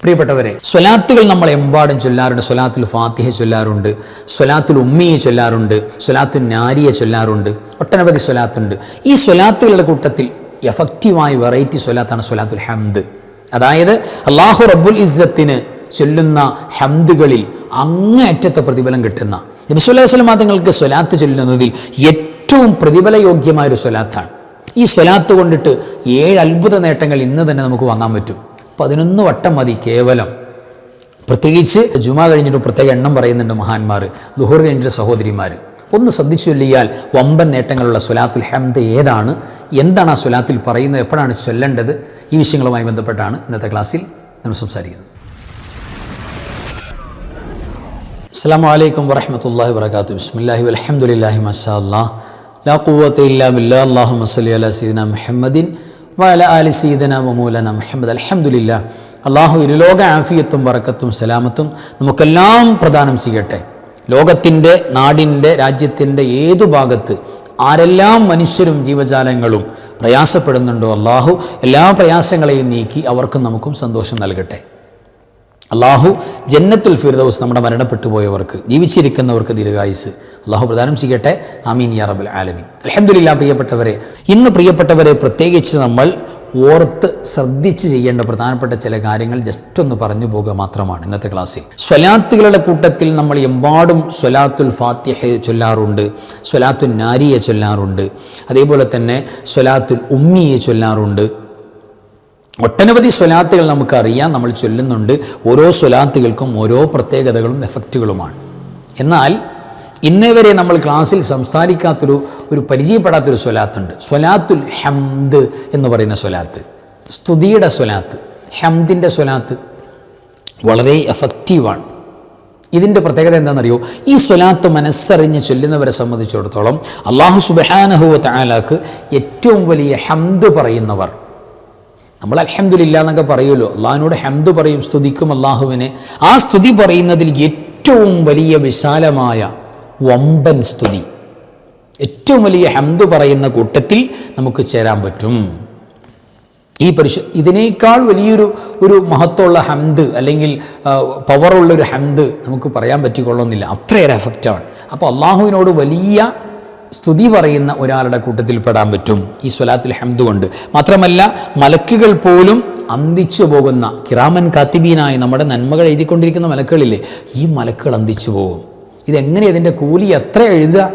പ്രിയപ്പെട്ടവരെ, സ്വലാത്തുകൾ നമ്മൾ എമ്പാടും ചൊല്ലാറുണ്ട്. സ്വലാത്തുൽ ഫാത്തിഹ ചൊല്ലാറുണ്ട്, സ്വലാത്തുൽ ഉമ്മിയെ ചൊല്ലാറുണ്ട്, സ്വലാത്തുൽ നാരിയെ ചൊല്ലാറുണ്ട്, ഒട്ടനവധി സ്വലാത്തുണ്ട്. ഈ സ്വലാത്തുകളുടെ കൂട്ടത്തിൽ എഫക്റ്റീവായ വെറൈറ്റി സ്വലാത്താണ് സ്വലാത്തുൽ ഹംദ്. അതായത് അല്ലാഹു റബ്ബുൽ ഇസ്സത്തിന് ചൊല്ലുന്ന ഹംദുകളിൽ അങ്ങേയറ്റത്തെ പ്രതിഫലം കിട്ടുന്ന നബി സല്ലല്ലാഹു അലൈഹി വസല്ലം തങ്ങൾക്ക് സ്വലാത്ത് ചൊല്ലുന്നതിൽ ഏറ്റവും പ്രതിഫലയോഗ്യമായൊരു സ്വലാത്താണ്. ഈ സ്വലാത്ത് കൊണ്ടിട്ട് 7 അത്ഭുത നേട്ടങ്ങൾ ഇന്ന് തന്നെ നമുക്ക് വാങ്ങാൻ പറ്റും. 11 വട്ടം മതി കേവലം. പ്രത്യേകിച്ച് ജുമാ കഴിഞ്ഞിട്ട് പ്രത്യേക എണ്ണം പറയുന്നുണ്ട് മഹാന്മാർ, ദുഹൂർ കഴിഞ്ഞിട്ട് സഹോദരിമാർ. ഒന്ന് ശ്രദ്ധിച്ചു ചൊല്ലിയാൽ വമ്പൻ നേട്ടങ്ങളുള്ള സ്വലാത്തുൽ ഹംദ് ഏതാണ്, എന്താണ് ആ സ്വലാത്തിൽ പറയുന്നത്, എപ്പോഴാണ് ചൊല്ലേണ്ടത്, ഈ വിഷയങ്ങളുമായി ബന്ധപ്പെട്ടാണ് ഇന്നത്തെ ക്ലാസ്സിൽ നമ്മൾ സംസാരിക്കുന്നത്. അസ്സലാമു അലൈക്കും വറഹ്മത്തുള്ളാഹി വബറകാതുഹു. ബിസ്മില്ലാഹി വൽഹംദുലില്ലാഹി മാഷാ അല്ലാഹ് ലാ ഖുവത ഇല്ലാ ബില്ലാഹ്. അല്ലാഹുമ്മ സ്വല്ലി അലാ സയ്യിദിനാ മുഹമ്മദിൻ വഅലാ ആലി സയ്യിദിനാ വമൗലാനാ മുഹമ്മദ്. അൽഹംദുലില്ലാഹ്. അല്ലാഹു ഇരുലോക ആഫിയത്തും ബറക്കത്തും സലാമത്തും നമുക്കെല്ലാം പ്രദാനം ചെയ്യട്ടെ. ലോകത്തിൻ്റെ, നാടിൻ്റെ, രാജ്യത്തിൻ്റെ ഏതു ഭാഗത്ത് ആരെല്ലാം മനുഷ്യരും ജീവജാലങ്ങളും പ്രയാസപ്പെടുന്നുണ്ടോ അല്ലാഹു എല്ലാ പ്രയാസങ്ങളെയും നീക്കി അവർക്കും നമുക്കും സന്തോഷം നൽകട്ടെ. അല്ലാഹു ജന്നത്തുൽ ഫിർദൗസ് നമ്മുടെ മരണപ്പെട്ടു പോയവർക്ക്, ജീവിച്ചിരിക്കുന്നവർക്ക് ദീർഘായുസ് അല്ലാഹു പ്രദാനം ചെയ്യട്ടെ. ആമീൻ യാ റബ്ബൽ ആലമീൻ. അൽഹംദുലില്ലാ. പ്രിയപ്പെട്ടവരെ പ്രത്യേകിച്ച് നമ്മൾ ഓർത്ത് ശ്രദ്ധിച്ച് ചെയ്യേണ്ട പ്രധാനപ്പെട്ട ചില കാര്യങ്ങൾ ജസ്റ്റ് ഒന്ന് പറഞ്ഞു പോകുക മാത്രമാണ് ഇന്നത്തെ ക്ലാസ്സിൽ. സ്വലാത്തുകളുടെ കൂട്ടത്തിൽ നമ്മൾ എമ്പാടും സ്വലാത്തുൽ ഫാത്തിഹ ചൊല്ലാറുണ്ട്, സ്വലാത്തുൽ നാരിയെ ചൊല്ലാറുണ്ട്, അതേപോലെ തന്നെ സ്വലാത്തുൽ ഉമ്മിയെ ചൊല്ലാറുണ്ട്. ഒട്ടനവധി സ്വലാത്തുകൾ നമുക്കറിയാം, നമ്മൾ ചൊല്ലുന്നുണ്ട്. ഓരോ സ്വലാത്തുകൾക്കും ഓരോ പ്രത്യേകതകളും എഫക്റ്റുകളുമാണ്. എന്നാൽ ഇന്നേ വരെ നമ്മൾ ക്ലാസ്സിൽ സംസാരിക്കാത്തൊരു പരിചയപ്പെടാത്തൊരു സ്വലാത്തുണ്ട്. സ്വലാത്തുൽ ഹംദ് എന്ന് പറയുന്ന സ്വലാത്ത്, സ്തുതിയുടെ സ്വലാത്ത്, ഹംദിൻ്റെ സ്വലാത്ത് വളരെ എഫക്റ്റീവാണ്. ഇതിൻ്റെ പ്രത്യേകത എന്താണെന്നറിയോ? ഈ സ്വലാത്ത് മനസ്സറിഞ്ഞ് ചൊല്ലുന്നവരെ സംബന്ധിച്ചിടത്തോളം അല്ലാഹു സുബ്ഹാനഹു വ തആലക്ക് ഏറ്റവും വലിയ ഹംദ് പറയുന്നവർ, നമ്മൾ അൽഹംദുലില്ലാ എന്നൊക്കെ പറയുമല്ലോ, അള്ളാഹുവിനോട് ഹംദ് പറയും, സ്തുതിക്കും അള്ളാഹുവിനെ. ആ സ്തുതി പറയുന്നതിൽ ഏറ്റവും വലിയ വിശാലമായ വമ്പൻ സ്തുതി, ഏറ്റവും വലിയ ഹംദ് പറയുന്ന കൂട്ടത്തിൽ നമുക്ക് ചേരാൻ പറ്റും. ഇതിനേക്കാൾ വലിയൊരു മഹത്വമുള്ള ഹംദ് അല്ലെങ്കിൽ പവറുള്ളൊരു ഹംദ് നമുക്ക് പറയാൻ പറ്റിക്കൊള്ളുന്നില്ല, അത്രയേറെ എഫക്റ്റാണ്. അപ്പോൾ അള്ളാഹുവിനോട് വലിയ സ്തുതി പറയുന്ന ഒരാളുടെ കൂട്ടത്തിൽ പെടാൻ പറ്റും ഈ സ്വലാത്തുൽ ഹംദ് കൊണ്ട്. മാത്രമല്ല മലക്കുകൾ പോലും അന്തിച്ചു പോകുന്ന കിറാമൻ കാത്തിബീനായി നമ്മുടെ നന്മകൾ എഴുതിക്കൊണ്ടിരിക്കുന്ന മലക്കുകളില്ലേ, ഈ മലക്കുകൾ അന്തിച്ചു പോകും. ഇതെങ്ങനെ, ഇതിൻ്റെ കൂലി എത്ര എഴുതുക?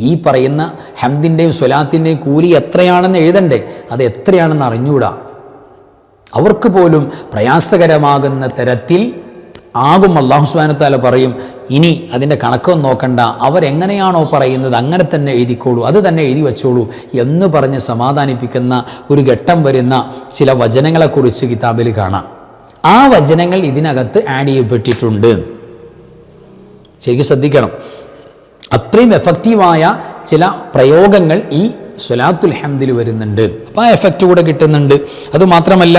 ഈ പറയുന്ന ഹംദിൻ്റെയും സ്വലാത്തിൻ്റെയും കൂലി എത്രയാണെന്ന് എഴുതണ്ടേ, അത് എത്രയാണെന്ന് അറിഞ്ഞൂടാ. അവർക്ക് പോലും പ്രയാസകരമാകുന്ന തരത്തിൽ ആകും. അല്ലാഹു സുബ്ഹാനഹു വ തആല പറയും, ഇനി അതിൻ്റെ കണക്കൊന്നും നോക്കണ്ട, അവരെങ്ങനെയാണോ പറയുന്നത് അങ്ങനെ തന്നെ എഴുതിക്കോളൂ, അത് തന്നെ എഴുതി വച്ചോളൂ എന്ന് പറഞ്ഞ് സമാധാനിപ്പിക്കുന്ന ഒരു ഘട്ടം വരുന്ന ചില വചനങ്ങളെക്കുറിച്ച് കിതാബിൽ കാണാം. ആ വചനങ്ങൾ ഇതിനകത്ത് ആഡ് ചെയ്യപ്പെട്ടിട്ടുണ്ട്. ശരിക്കും ശ്രദ്ധിക്കണം. അത്രയും എഫക്റ്റീവായ ചില പ്രയോഗങ്ങൾ ഈ സ്വലാത്തുൽ ഹംദിൽ വരുന്നുണ്ട്. അപ്പോൾ ആ എഫക്റ്റ് കൂടെ കിട്ടുന്നുണ്ട്. അതുമാത്രമല്ല,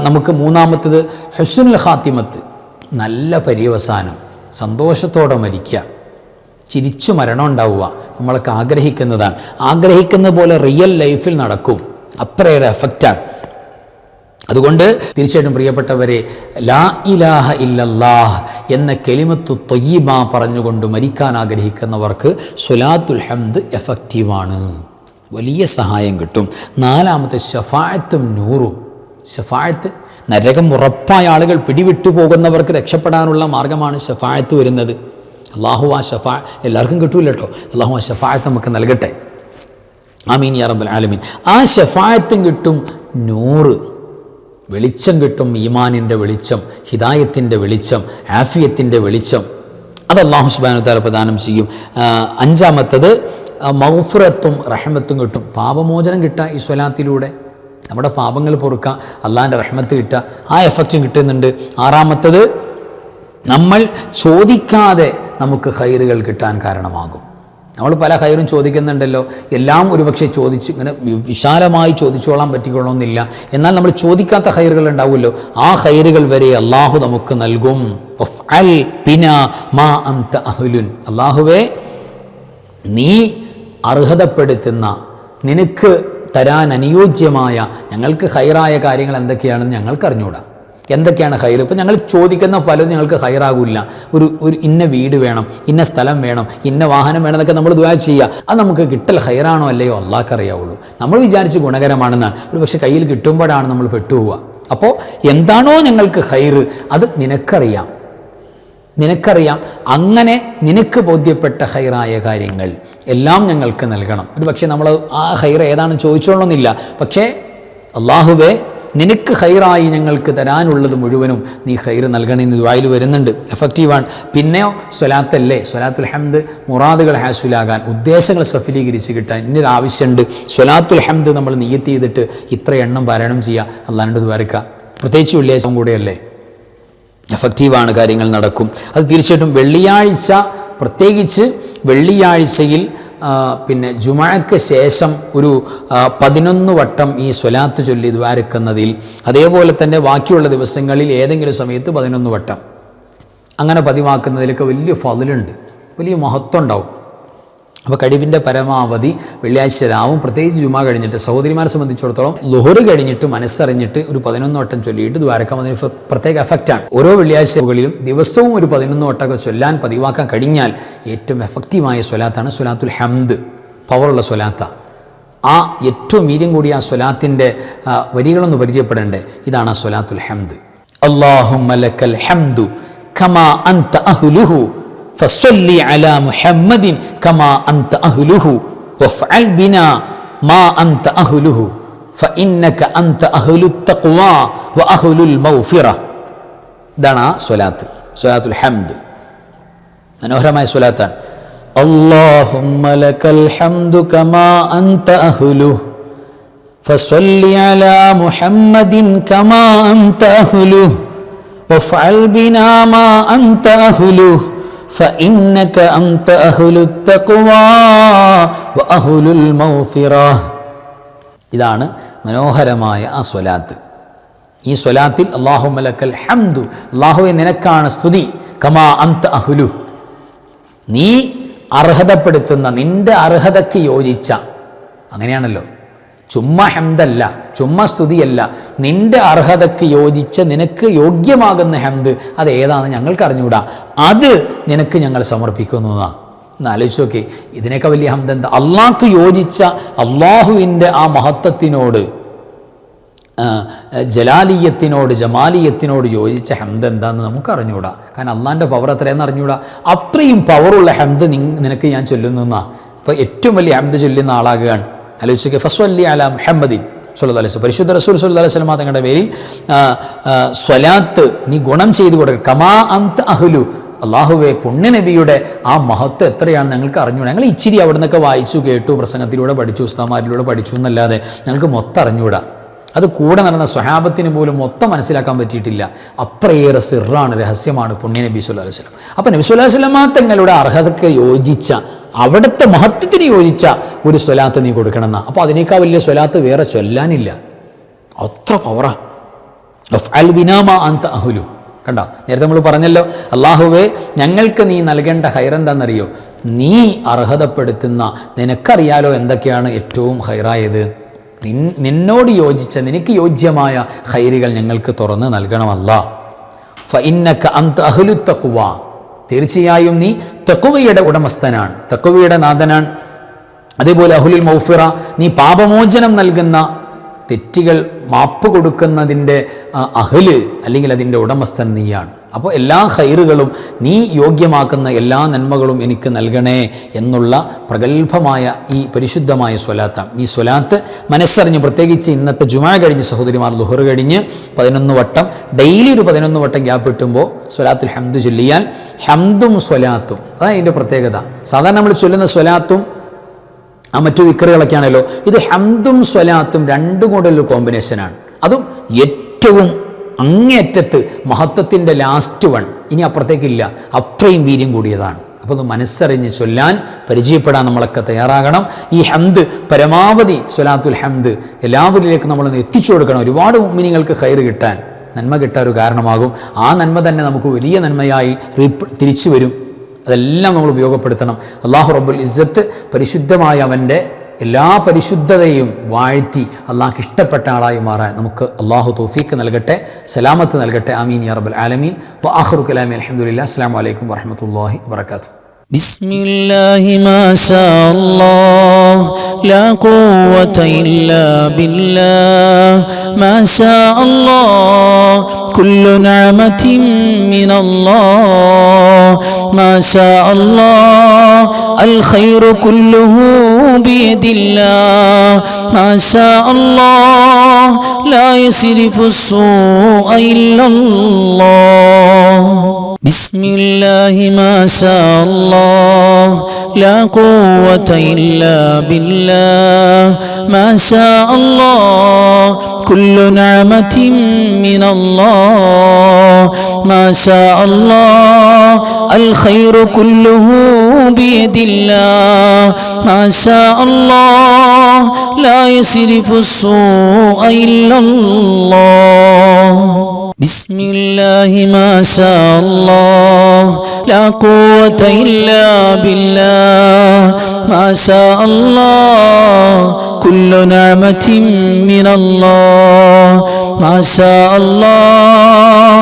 നമുക്ക് മൂന്നാമത്തത് ഹുസ്നുൽ ഖാത്തിമത്ത്, നല്ല പര്യവസാനം, സന്തോഷത്തോടെ മരിക്കുക, ചിരിച്ചു മരണം ഉണ്ടാവുക, നമ്മളൊക്കെ ആഗ്രഹിക്കുന്നതാണ്. ആഗ്രഹിക്കുന്ന പോലെ റിയൽ ലൈഫിൽ നടക്കും, അത്രയേറെ എഫക്റ്റാണ്. അതുകൊണ്ട് തീർച്ചയായിട്ടും പ്രിയപ്പെട്ടവരെ, ലാ ഇലാഹ ഇല്ലല്ലാഹ് എന്ന കലിമത്തു ത്വയ്യിബ പറഞ്ഞുകൊണ്ട് മരിക്കാൻ ആഗ്രഹിക്കുന്നവർക്ക് സ്വലാത്തുൽ ഹംദ് എഫക്റ്റീവാണ്, വലിയ സഹായം കിട്ടും. നാലാമത്തെ ശഫാഅത്തും നൂറും. ശഫാഅത്ത്, നരകം ഉറപ്പായ ആളുകൾ പിടിവിട്ടു പോകുന്നവർക്ക് രക്ഷപ്പെടാനുള്ള മാർഗമാണ് ശഫാഅത്ത് വരുന്നത്. അല്ലാഹു ആ എല്ലാവർക്കും കിട്ടൂല കേട്ടോ, അല്ലാഹു ആ ശഫാഅത്ത് നമുക്ക് നൽകട്ടെ. ആമീൻ യാ റബ്ബൽ ആലമീൻ. ആ ശഫാഅത്തും കിട്ടും, നൂറ് വെളിച്ചം കിട്ടും, ഈമാനിൻ്റെ വെളിച്ചം, ഹിദായത്തിൻ്റെ വെളിച്ചം, ആഫിയത്തിൻ്റെ വെളിച്ചം, അത് അല്ലാഹു സുബ്ഹാനഹു വ തആല പ്രദാനം ചെയ്യും. അഞ്ചാമത്തത് മഗ്ഫിറത്തും റഹ്മത്തും കിട്ടും, പാപമോചനം കിട്ടുക ഈ സ്വലാത്തിലൂടെ, നമ്മുടെ പാപങ്ങൾ പൊറുക്കുക, അള്ളാഹിൻ്റെ റഹ്മത്ത് കിട്ടുക, ആ എഫക്റ്റും കിട്ടുന്നുണ്ട്. ആറാമത്തത്, നമ്മൾ ചോദിക്കാതെ നമുക്ക് ഖൈറുകൾ കിട്ടാൻ കാരണമാകും. നമ്മൾ പല ഖൈറും ചോദിക്കുന്നുണ്ടല്ലോ, എല്ലാം ഒരുപക്ഷെ ചോദിച്ച് ഇങ്ങനെ വിശാലമായി ചോദിച്ചോളാൻ പറ്റിക്കൊള്ളണമെന്നില്ല. എന്നാൽ നമ്മൾ ചോദിക്കാത്ത ഖൈറുകൾ ഉണ്ടാവുമല്ലോ, ആ ഖൈറുകൾ വരെ അള്ളാഹു നമുക്ക് നൽകും. അള്ളാഹുവേ, നീ അർഹതപ്പെടുത്തുന്ന, നിനക്ക് തരാൻ അനുയോജ്യമായ, ഞങ്ങൾക്ക് ഖൈറായ കാര്യങ്ങൾ എന്തൊക്കെയാണെന്ന് ഞങ്ങൾക്ക് അറിഞ്ഞൂടാ. എന്തൊക്കെയാണ് ഖൈർ? ഇപ്പം ഞങ്ങൾ ചോദിക്കുന്ന പലതും ഞങ്ങൾക്ക് ഖൈറാകില്ല. ഒരു ഇന്ന വീട് വേണം, ഇന്ന സ്ഥലം വേണം, ഇന്ന വാഹനം വേണം എന്നൊക്കെ നമ്മൾ ദുആ ചെയ്യുക. അത് നമുക്ക് കിട്ടൽ ഖൈറാണോ അല്ലയോ അള്ളാഹ്ക്ക് അറിയാവുള്ളൂ. നമ്മൾ വിചാരിച്ച് ഗുണകരമാണെന്നാണ്, ഒരു പക്ഷേ കയ്യിൽ കിട്ടുമ്പോഴാണ് നമ്മൾ പെട്ടുപോവുക. അപ്പോൾ എന്താണോ ഞങ്ങൾക്ക് ഖൈർ അത് നിനക്കറിയാം. അങ്ങനെ നിനക്ക് ബോധ്യപ്പെട്ട ഖൈറായ കാര്യങ്ങൾ എല്ലാം ഞങ്ങൾക്ക് നൽകണം. ഒരു പക്ഷേ നമ്മൾ ആ ഖൈർ ഏതാണെന്ന് ചോദിച്ചോളണമെന്നില്ല. പക്ഷേ അള്ളാഹുവേ നിനക്ക് ഖൈറായി ഞങ്ങൾക്ക് തരാനുള്ളത് മുഴുവനും നീ ഖൈർ നൽകണമെന്ന് ദുആയിൽ വരുന്നുണ്ട്. എഫക്റ്റീവാണ്. പിന്നെയോ സ്വലാത്തല്ലേ, സ്വലാത്തുൽ ഹംദ് മുറാദുകൾ ഹാസുലാകാൻ, ഉദ്ദേശങ്ങൾ സഫലീകരിച്ച് കിട്ടാൻ ഇന്നൊരു ആവശ്യമുണ്ട്. സ്വലാത്തുൽ ഹംദ് നമ്മൾ നിയ്യത്ത് ചെയ്തിട്ട് ഇത്ര എണ്ണം പാരായണം ചെയ്യുക, അള്ളാഹിനോട് ദ്വാരക്കുക. പ്രത്യേകിച്ച് വെള്ളിയാഴ്ച കൂടെയല്ലേ, എഫക്റ്റീവാണ്, കാര്യങ്ങൾ നടക്കും. അത് തീർച്ചയായിട്ടും വെള്ളിയാഴ്ച, പ്രത്യേകിച്ച് വെള്ളിയാഴ്ചയിൽ പിന്നെ ജുമഅക്ക് ശേഷം ഒരു 11 വട്ടം ഈ സ്വലാത്ത് ചൊല്ലി ദ്വാരക്കുന്നതിൽ, അതേപോലെ തന്നെ ബാക്കിയുള്ള ദിവസങ്ങളിൽ ഏതെങ്കിലും സമയത്ത് 11 വട്ടം അങ്ങനെ പതിവാക്കുന്നതിലൊക്കെ വലിയ ഫളിലുണ്ട്, വലിയ മഹത്വം ഉണ്ടാവും. അപ്പോൾ കഴിവിൻ്റെ പരമാവധി വെള്ളിയാഴ്ച രാവും, പ്രത്യേകിച്ച് ജുമാ കഴിഞ്ഞിട്ട് സഹോദരിമാരെ സംബന്ധിച്ചിടത്തോളം ളുഹർ കഴിഞ്ഞിട്ട് മനസ്സറിഞ്ഞിട്ട് ഒരു 11 വട്ടം ചൊല്ലിയിട്ട് ദ്വാരക്കാം. അതിന് പ്രത്യേക എഫക്റ്റാണ്. ഓരോ വെള്ളിയാഴ്ചകളിലും ദിവസവും ഒരു 11 വട്ടമൊക്കെ ചൊല്ലാൻ പതിവാക്കാൻ കഴിഞ്ഞാൽ ഏറ്റവും എഫക്റ്റീവായ സ്വലാത്താണ് സ്വലാത്തുൽ ഹംദ്. പവറുള്ള സ്വലാത്ത. ആ ഏറ്റവും വീര്യം കൂടിയ ആ സ്വലാത്തിൻ്റെ വരികളൊന്ന് പരിചയപ്പെടേണ്ടേ. ഇതാണ് ആ സ്വലാത്തുൽ ഹംദ്. അല്ലാഹുമ്മ ലക്കൽ ഹംദു കമാ അൻത അഹ്ലുഹു ഫസ്വല്ലി അലാ മുഹമ്മദിൻ കമാ അൻത അഹ്ലുഹു വഫ്അൽ ബിനാ മാ അൻത അഹ്ലുഹു ഫഇന്നക അൻത അഹ്ലുത് തഖ്വാ വഅഹ്ലുൽ മഗ്ഫിറ. ഇതാണ് ആ സ്വലാത്ത്, സ്വലാത്തുൽ ഹംദ്. മനോഹരമായ സ്വലാത്താണ്. അല്ലാഹുമ്മ ലക്കൽ ഹംദു കമാ അൻത അഹ്ലുഹു ഫസ്വല്ലി അലാ മുഹമ്മദിൻ കമാ അൻത അഹ്ലുഹു വഫ്അൽ ബിനാ മാ അൻത അഹ്ലുഹു فإنك أنت أهل التقوى وأهل المغفرة. ഇതാണ് മനോഹരമായ ആ സ്വലാത്ത്. ഈ സ്വലാത്തിൽ അല്ലാഹുമ്മ ലക്കൽ ഹംദു, അല്ലാഹുവേ നിനക്കാണ് സ്തുതി, കമാ അൻത അഹ്ലു, നീ അർഹതപ്പെടുത്തുന്ന, നിന്റെ അർഹതയ്ക്ക് യോജിച്ച, അങ്ങനെയാണല്ലോ, ചുമ്മാ ഹംദല്ല, ചുമ്മാ സ്തുതിയല്ല, നിന്റെ അർഹതയ്ക്ക് യോജിച്ച, നിനക്ക് യോഗ്യമാകുന്ന ഹംദ് അത് ഏതാണെന്ന് ഞങ്ങൾക്ക് അറിഞ്ഞുകൂടാ, അത് നിനക്ക് ഞങ്ങൾ സമർപ്പിക്കുന്നതാണ്. എന്ന് ആലോചിച്ച് നോക്കി, ഇതിനൊക്കെ വലിയ ഹംദ് എന്താ? അള്ളാഹ്ക്ക് യോജിച്ച, അള്ളാഹുവിൻ്റെ ആ മഹത്വത്തിനോട്, ജലാലിയത്തിനോട്, ജമാലിയത്തിനോട് യോജിച്ച ഹംദ് എന്താണെന്ന് നമുക്ക് അറിഞ്ഞുകൂടാ. കാരണം അള്ളാഹിൻ്റെ പവർ എത്രയെന്ന് അറിഞ്ഞുകൂടാ. അത്രയും പവറുള്ള ഹംദ് നിനക്ക് ഞാൻ ചൊല്ലുന്നതാണ്. അപ്പോൾ ഏറ്റവും വലിയ ഹംദ് ചൊല്ലുന്ന ആളാകുകയാണ്. ആലോചിക്കുക. ഫസ്വല്ലി അലാ മുഹമ്മദിൻ സ്വല്ലല്ലാഹു അലൈഹി വസല്ലം, പരിശുദ്ധ റസൂൽ സ്വല്ലല്ലാഹു അലൈഹി വസല്ലം തങ്ങളുടെ പേരിൽ സ്വലാത്ത് നീ ഗുണം ചെയ്തു കൊടുക്കുക. കമാ അൻത അഹ്ലു, അള്ളാഹുവെ പുണ്യനബിയുടെ ആ മഹത്വം എത്രയാണ് ഞങ്ങൾക്ക് അറിഞ്ഞുകൂടാ. ഞങ്ങൾ ഇച്ചിരി അവിടെ നിന്നൊക്കെ വായിച്ചു കേട്ടു, പ്രസംഗത്തിലൂടെ പഠിച്ചു, ഉസ്താമാരിലൂടെ പഠിച്ചു എന്നല്ലാതെ ഞങ്ങൾക്ക് മൊത്തം അറിഞ്ഞുകൂടാ. അത് കൂടെ നടന്ന സ്വഹാബത്തിന് പോലും മൊത്തം മനസ്സിലാക്കാൻ പറ്റിയിട്ടില്ല. അത്രയേറെ സിറാണ്, രഹസ്യമാണ് പുണ്യനബി സ്വല്ലല്ലാഹു അലൈഹി വസല്ലം. അപ്പോൾ നബി സ്വല്ലല്ലാഹു അലൈഹി വസല്ലം തങ്ങളുടെ അർഹതയ്ക്ക് യോജിച്ച, അവിടുത്തെ മഹത്വത്തിന് യോജിച്ച ഒരു സ്വലാത്ത് നീ കൊടുക്കണമെന്നാ. അപ്പോൾ അതിനേക്കാൾ വലിയ സ്വലാത്ത് വേറെ ചൊല്ലാനില്ല. അത്ര പവറാ. വഫ്അൽ ബിനാ മാ അൻത അഹ്ലു. കണ്ടോ, നേരത്തെ നമ്മൾ പറഞ്ഞല്ലോ, അള്ളാഹുവേ ഞങ്ങൾക്ക് നീ നൽകേണ്ട ഹൈറെന്താണെന്നറിയോ? നീ അർഹതപ്പെടുത്തുന്ന, നിനക്കറിയാലോ എന്തൊക്കെയാണ് ഏറ്റവും ഹൈറായത്. നിന്നോട് യോജിച്ച, നിനക്ക് യോജ്യമായ ഹൈറുകൾ ഞങ്ങൾക്ക് തുറന്ന് നൽകണമല്ല. ഫഇന്നക അൻത അഹ്ലുത് തഖ്വ, തീർച്ചയായും നീ തഖ്വയുടെ ഉടമസ്ഥനാണ്, തഖ്വയുടെ നാഥനാണ്. അതേപോലെ അഹ്ലുൽ മഗ്ഫിറ, നീ പാപമോചനം നൽകുന്ന, തെറ്റുകൾ മാപ്പ് കൊടുക്കുന്നതിൻ്റെ അഹ്ല് അല്ലെങ്കിൽ അതിൻ്റെ ഉടമസ്ഥൻ നീയാണ്. അപ്പോൾ എല്ലാ ഖൈറുകളും, നീ യോഗ്യമാക്കുന്ന എല്ലാ നന്മകളും എനിക്ക് നൽകണേ എന്നുള്ള പ്രഗത്ഭമായ ഈ പരിശുദ്ധമായ സ്വലാത്താണ്. ഈ സ്വലാത്ത് മനസ്സറിഞ്ഞ്, പ്രത്യേകിച്ച് ഇന്നത്തെ ജുമാ കഴിഞ്ഞ് സഹോദരിമാർ ളുഹർ കഴിഞ്ഞ് 11 വട്ടം, ഡെയിലി ഒരു 11 വട്ടം ഗ്യാപ്പ് കിട്ടുമ്പോൾ സ്വലാത്തുൽ ഹംദ് ചൊല്ലിയാൽ, ഹംദും സ്വലാത്തും അതാണ് ഇതിൻ്റെ പ്രത്യേകത. സാധാരണ നമ്മൾ ചൊല്ലുന്ന സ്വലാത്തും ആ മറ്റു ദിക്റുകളൊക്കെയാണല്ലോ, ഇത് ഹംദും സ്വലാത്തും രണ്ടും കൂടെയുള്ള കോമ്പിനേഷനാണ്. അതും ഏറ്റവും അങ്ങേയറ്റത്ത് മഹത്വത്തിൻ്റെ ലാസ്റ്റ് വൺ, ഇനി അപ്പുറത്തേക്കില്ല, അത്രയും വീര്യം കൂടിയതാണ്. അപ്പോൾ അത് മനസ്സറിഞ്ഞ് ചൊല്ലാൻ, പരിചയപ്പെടാൻ നമ്മളൊക്കെ തയ്യാറാകണം. ഈ ഹംദ് പരമാവധി, സ്വലാത്തുൽ ഹംദ് എല്ലാവരിലേക്കും നമ്മളൊന്ന് എത്തിച്ചു കൊടുക്കണം. ഒരുപാട് മുഅ്മിനീങ്ങൾക്ക് ഖൈർ കിട്ടാൻ, നന്മ കിട്ടാൻ ഒരു കാരണമാകും. ആ നന്മ തന്നെ നമുക്ക് വലിയ നന്മയായി തിരിച്ചു വരും. അതെല്ലാം നമ്മൾ ഉപയോഗപ്പെടുത്തണം. അല്ലാഹു റബ്ബുൽ ഇസ്സത്ത് പരിശുദ്ധമായ അവൻ്റെ എല്ലാ പരിശുദ്ധതയും വാഴ്ത്തി അള്ളാഹ്ക്ക് ഇഷ്ടപ്പെട്ട ആളായി മാറാൻ നമുക്ക് അള്ളാഹു തൗഫീഖ് നൽകട്ടെ, സലാമത്ത് നൽകട്ടെ. ആമീൻ യാ റബ്ബൽ ആലമീൻ. വ ആഖിറു കലാമി അൽഹംദുലില്ലാഹ്. അസ്സലാമു അലൈക്കും വറഹ്മത്തുള്ളാഹി വബറകാതുഹു. بسم الله ما شاء الله لا قوة إلا بالله ما شاء الله كل نعمة من الله ما شاء الله الخير كله بيد الله ما شاء الله لا يصرف السوء إلا الله بسم الله ما شاء الله لا قوة إلا بالله ما شاء الله كل نعمة من الله ما شاء الله الخير كله بيد الله ما شاء الله لا يصرف السوء إلا الله بسم الله ما شاء الله لا قوة إلا بالله ما شاء الله كل نعمة من الله ما شاء الله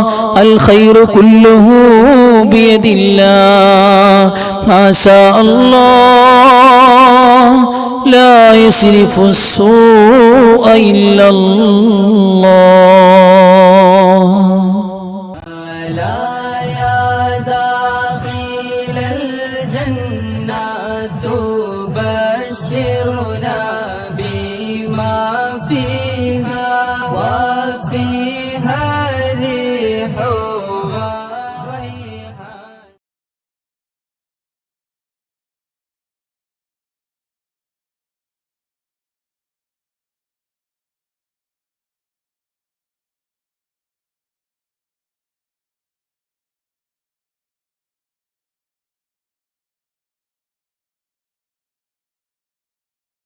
الخير كله بيد الله ما شاء الله لا يصرف السوء إلا الله.